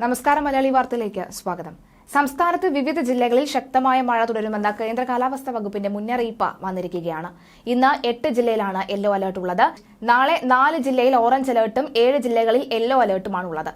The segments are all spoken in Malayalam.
നമസ്കാരം. മലയാളി വാർത്തയിലേക്ക് സ്വാഗതം. സംസ്ഥാനത്ത് വിവിധ ജില്ലകളിൽ ശക്തമായ മഴ തുടരുമെന്ന കേന്ദ്ര കാലാവസ്ഥാ വകുപ്പിന്റെ മുന്നറിയിപ്പ് വന്നിരിക്കുകയാണ്. ഇന്ന് 8 ജില്ലയിലാണ് യെല്ലോ അലർട്ട് ഉള്ളത്. നാളെ 4 ജില്ലയിൽ ഓറഞ്ച് അലർട്ടും 7 ജില്ലകളിൽ യെല്ലോ അലർട്ടുമാണുള്ളത്.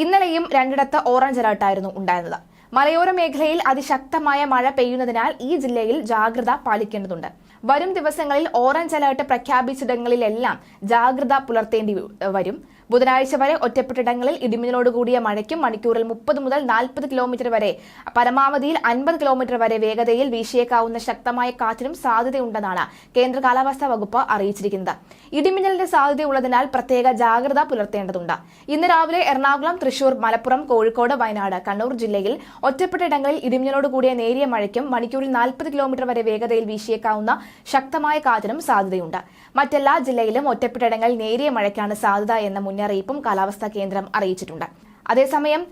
ഇന്നലെയും 2 ഓറഞ്ച് അലർട്ടായിരുന്നു ഉണ്ടായിരുന്നത്. മലയോര മേഖലയിൽ അതിശക്തമായ മഴ പെയ്യുന്നതിനാൽ ഈ ജില്ലയിൽ ജാഗ്രത പാലിക്കേണ്ടതുണ്ട്. വരും ദിവസങ്ങളിൽ ഓറഞ്ച് അലർട്ട് പ്രഖ്യാപിച്ചിടങ്ങളിലെല്ലാം ജാഗ്രത പുലർത്തേണ്ടി വരും. ബുധനാഴ്ച വരെ ഒറ്റപ്പെട്ടിടങ്ങളിൽ ഇടിമിന്നലോടുകൂടിയ മഴയ്ക്കും മണിക്കൂറിൽ 30 മുതൽ 40 കിലോമീറ്റർ വരെ, പരമാവധിയിൽ 50 കിലോമീറ്റർ വരെ വേഗതയിൽ വീശിയേക്കാവുന്ന ശക്തമായ കാറ്റിനും സാധ്യതയുണ്ടെന്നാണ് കേന്ദ്ര കാലാവസ്ഥാ വകുപ്പ് അറിയിച്ചിരിക്കുന്നത്. ഇടിമിന്നലിന്റെ സാധ്യതയുള്ളതിനാൽ പ്രത്യേക ജാഗ്രത പുലർത്തേണ്ടതുണ്ട്. ഇന്ന് രാവിലെ എറണാകുളം, തൃശൂർ, മലപ്പുറം, കോഴിക്കോട്, വയനാട്, കണ്ണൂർ ജില്ലയിൽ ഒറ്റപ്പെട്ടിടങ്ങളിൽ ഇടിമിന്നലോടുകൂടിയ നേരിയ മഴയ്ക്കും മണിക്കൂറിൽ 40 കിലോമീറ്റർ വരെ വേഗതയിൽ വീശിയേക്കാവുന്ന ശക്തമായ കാറ്റിനും സാധ്യതയുണ്ട്. മറ്റെല്ലാ ജില്ലയിലും ഒറ്റപ്പെട്ടിടങ്ങളിൽ നേരിയ മഴയ്ക്കാണ് സാധ്യത എന്ന മുന്നറിയിപ്പും കാലാവസ്ഥാ കേന്ദ്രം അറിയിച്ചിട്ടുണ്ട്. അതേസമയം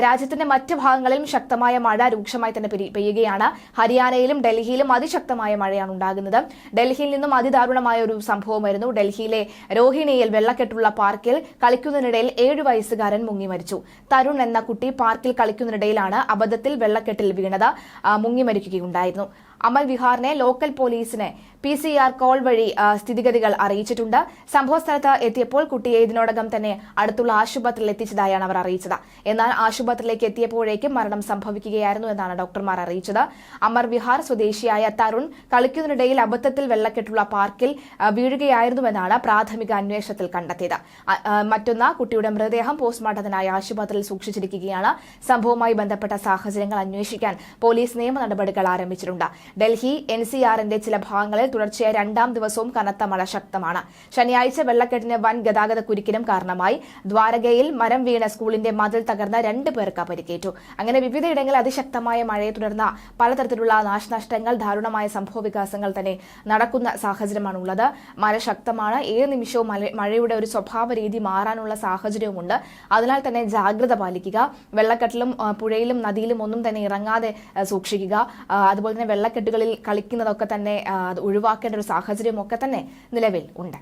രാജ്യത്തിന്റെ മറ്റ് ഭാഗങ്ങളിലും ശക്തമായ മഴ രൂക്ഷമായി തന്നെ പെയ്യുകയാണ്. ഹരിയാനയിലും ഡൽഹിയിലും അതിശക്തമായ മഴയാണ് ഉണ്ടാകുന്നത്. ഡൽഹിയിൽ നിന്നും അതിദാരുണമായ ഒരു സംഭവമായിരുന്നു. ഡൽഹിയിലെ രോഹിണിയിൽ വെള്ളക്കെട്ടുള്ള പാർക്കിൽ കളിക്കുന്നതിനിടയിൽ 7 വയസ്സുകാരൻ മുങ്ങി മരിച്ചു. തരുൺ എന്ന കുട്ടി പാർക്കിൽ കളിക്കുന്നതിനിടയിലാണ് അബദ്ധത്തിൽ വെള്ളക്കെട്ടിൽ വീണത്. മുങ്ങി മരിക്കുകയുണ്ടായിരുന്നു. അമൽ വിഹാറിനെ ലോക്കൽ പോലീസിനെ PCR കോൾ വഴി സ്ഥിതിഗതികൾ അറിയിച്ചിട്ടുണ്ട്. സംഭവസ്ഥലത്ത് എത്തിയപ്പോൾ കുട്ടിയെ ഇതിനോടകം തന്നെ അടുത്തുള്ള ആശുപത്രിയിൽ എത്തിച്ചതായാണ് അവർ അറിയിച്ചത്. എന്നാൽ ആശുപത്രിയിലേക്ക് എത്തിയപ്പോഴേക്കും മരണം സംഭവിക്കുകയായിരുന്നു എന്നാണ് ഡോക്ടർമാർ അറിയിച്ചത്. അമർ വിഹാർ സ്വദേശിയായ തരുൺ കളിക്കുന്നതിനിടയിൽ അബദ്ധത്തിൽ വെള്ളക്കെട്ടുള്ള പാർക്കിൽ വീഴുകയായിരുന്നുവെന്നാണ് പ്രാഥമിക അന്വേഷണത്തിൽ കണ്ടെത്തിയത്. മറ്റൊന്ന്, കുട്ടിയുടെ മൃതദേഹം പോസ്റ്റ്മോർട്ടത്തിനായി ആശുപത്രിയിൽ സൂക്ഷിച്ചിരിക്കുകയാണ്. സംഭവവുമായി ബന്ധപ്പെട്ട സാഹചര്യങ്ങൾ അന്വേഷിക്കാൻ പോലീസ് നിയമ നടപടികൾ ആരംഭിച്ചിട്ടുണ്ട്. ഡൽഹി NCRന്റെ ചില ഭാഗങ്ങളിൽ തുടർച്ചയായ 2ാം ദിവസവും കനത്ത മഴ ശക്തമാണ്. ശനിയാഴ്ച വെള്ളക്കെട്ടിന് വൻ ഗതാഗത കുരുക്കിനും കാരണമായി. ദ്വാരകയിൽ മരം വീണ സ്കൂളിന്റെ മതിൽ തകർന്ന 2 പേർക്ക് പരിക്കേറ്റു. അങ്ങനെ വിവിധയിടങ്ങളിൽ അതിശക്തമായ മഴയെ തുടർന്ന് പലതരത്തിലുള്ള നാശനഷ്ടങ്ങൾ, ദാരുണമായ സംഭവവികാസങ്ങൾ തന്നെ നടക്കുന്ന സാഹചര്യമാണുള്ളത്. മഴ ശക്തമാണ്. ഏത് നിമിഷവും മഴയുടെ ഒരു സ്വഭാവ രീതി മാറാനുള്ള സാഹചര്യവുമുണ്ട്. അതിനാൽ തന്നെ ജാഗ്രത പാലിക്കുക. വെള്ളക്കെട്ടിലും പുഴയിലും നദിയിലും ഒന്നും തന്നെ ഇറങ്ങാതെ സൂക്ഷിക്കുക. അതുപോലെ തന്നെ വെള്ളക്കെട്ടുകളിൽ കളിക്കുന്നതൊക്കെ തന്നെ ഒഴിവാക്കേണ്ട ഒരു സാഹചര്യമൊക്കെ തന്നെ നിലവിൽ ഉണ്ട്.